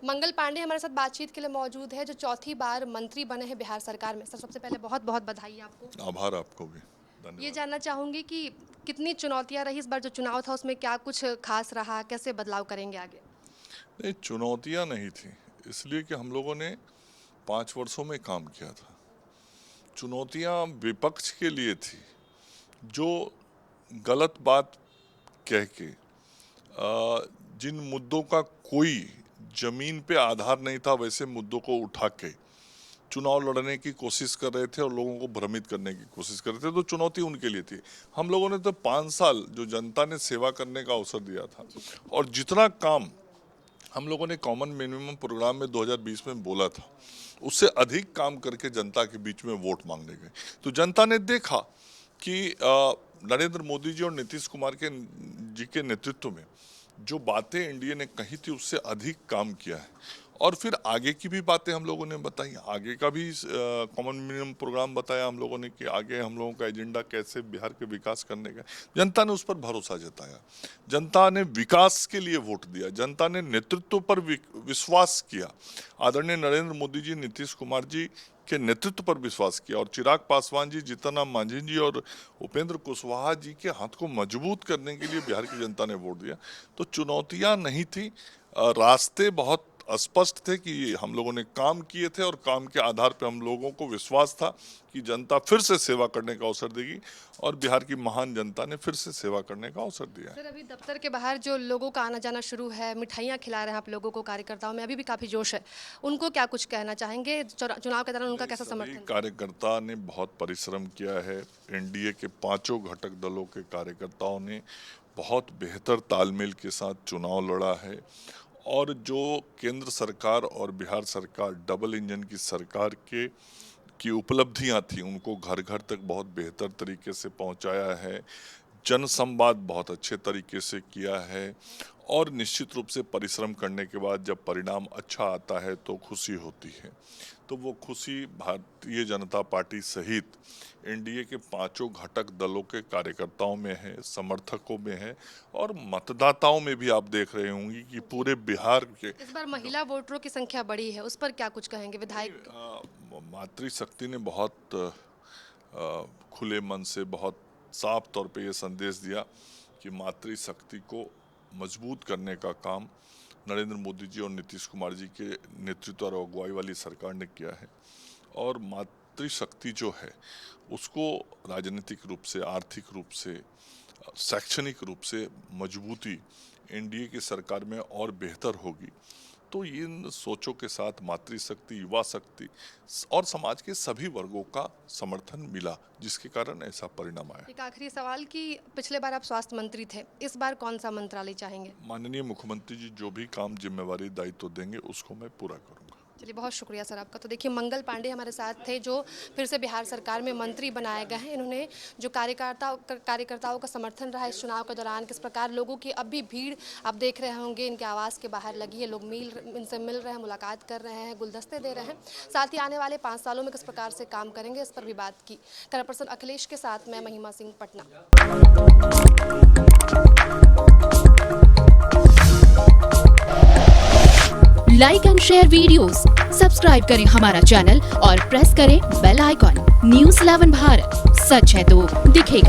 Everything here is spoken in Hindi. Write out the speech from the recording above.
मंगल पांडे हमारे साथ बातचीत के लिए मौजूद है, जो चौथी बार मंत्री बने हैं बिहार सरकार में। सर, सबसे पहले बहुत बहुत बधाई आपको। आभार आपको भी, ये धन्यवाद। जानना चाहूंगी कि कितनी चुनौतियां रही इस बार जो चुनाव था, उसमें क्या कुछ खास रहा, कैसे बदलाव करेंगे आगे? नहीं, चुनौतियां नहीं थी, इसलिए कि हम लोगों ने 5 वर्षों में काम किया था। चुनौतियां विपक्ष के लिए थी, जो गलत बात कह के जिन मुद्दों का कोई जमीन पे आधार नहीं था, वैसे मुद्दों को उठा के चुनाव लड़ने की कोशिश कर रहे थे और लोगों को भ्रमित करने की कोशिश कर रहे थे। तो चुनौती उनके लिए थी। हम लोगों ने तो 5 साल जो जनता ने सेवा करने का अवसर दिया था, और जितना काम हम लोगों ने कॉमन मिनिमम प्रोग्राम में 2020 में बोला था, उससे अधिक काम करके जनता के बीच में वोट मांगने गए। तो जनता ने देखा कि नरेंद्र मोदी जी और नीतीश कुमार के नेतृत्व में जो बातें एनडीए ने कही थी, उससे अधिक काम किया है। और फिर आगे की भी बातें हम लोगों ने बताई, आगे का भी कॉमन मिनिमम प्रोग्राम बताया हम लोगों ने कि आगे हम लोगों का एजेंडा कैसे बिहार के विकास करने का। जनता ने उस पर भरोसा जताया, जनता ने विकास के लिए वोट दिया, जनता ने नेतृत्व पर विश्वास किया। आदरणीय नरेंद्र मोदी जी, नीतीश कुमार जी के नेतृत्व पर विश्वास किया, और चिराग पासवान जी, जीतन राम मांझी जी और उपेंद्र कुशवाहा जी के हाथ को मजबूत करने के लिए बिहार की जनता ने वोट दिया। तो चुनौतियां नहीं थी, रास्ते बहुत स्पष्ट थे कि हम लोगों ने काम किए थे, और काम के आधार पर हम लोगों को विश्वास था कि जनता फिर से सेवा करने का अवसर देगी, और बिहार की महान जनता ने फिर से सेवा करने का अवसर दिया। सर, अभी दफ्तर के बाहर जो लोगों का आना जाना शुरू है, मिठाइयाँ खिला रहे हैं आप लोगों को, कार्यकर्ताओं में अभी भी काफ़ी जोश है, उनको क्या कुछ कहना चाहेंगे? चुनाव के दौरान उनका कैसा समर्थन? कार्यकर्ता ने बहुत परिश्रम किया है। एनडीए के 5 घटक दलों के कार्यकर्ताओं ने बहुत बेहतर तालमेल के साथ चुनाव लड़ा है, और जो केंद्र सरकार और बिहार सरकार डबल इंजन की सरकार की उपलब्धियां थी, उनको घर घर तक बहुत बेहतर तरीके से पहुंचाया है। जन संवाद बहुत अच्छे तरीके से किया है, और निश्चित रूप से परिश्रम करने के बाद जब परिणाम अच्छा आता है तो खुशी होती है। तो वो खुशी भारतीय जनता पार्टी सहित एनडीए के 5 घटक दलों के कार्यकर्ताओं में है, समर्थकों में है, और मतदाताओं में भी। आप देख रहे होंगे कि पूरे बिहार के इस बार महिला वोटरों की संख्या बढ़ी है, उस पर क्या कुछ कहेंगे विधायक? मातृशक्ति ने बहुत खुले मन से, बहुत साफ तौर पे ये संदेश दिया कि मातृशक्ति को मजबूत करने का काम नरेंद्र मोदी जी और नीतीश कुमार जी के नेतृत्व और अगुवाई वाली सरकार ने किया है। और मातृशक्ति जो है, उसको राजनीतिक रूप से, आर्थिक रूप से, शैक्षणिक रूप से मजबूती एनडीए की सरकार में और बेहतर होगी। तो इन सोचों के साथ मातृशक्ति, युवा शक्ति और समाज के सभी वर्गों का समर्थन मिला, जिसके कारण ऐसा परिणाम आया। एक आखिरी सवाल कि पिछले बार आप स्वास्थ्य मंत्री थे, इस बार कौन सा मंत्रालय चाहेंगे? माननीय मुख्यमंत्री जी जो भी काम, जिम्मेवारी, दायित्व देंगे, उसको मैं पूरा करूंगा। चलिए, बहुत शुक्रिया सर आपका। तो देखिए, मंगल पांडे हमारे साथ थे, जो फिर से बिहार सरकार में मंत्री बनाए गए हैं। इन्होंने जो कार्यकर्ताओं का समर्थन रहा इस चुनाव के दौरान, किस प्रकार लोगों की अब भी भीड़ आप देख रहे होंगे इनके आवास के बाहर लगी है, लोग इनसे मिल रहे हैं, मुलाकात कर रहे हैं, गुलदस्ते दे रहे हैं। साथ ही आने वाले 5 सालों में किस प्रकार से काम करेंगे, इस पर भी बात की। कैमरा पर्सन अखिलेश के साथ मैं महिमा Singh, Patna. Like and share videos, subscribe करें हमारा चैनल और प्रेस करें बेल आइकॉन। News 11 भारत, सच है तो दिखेगा।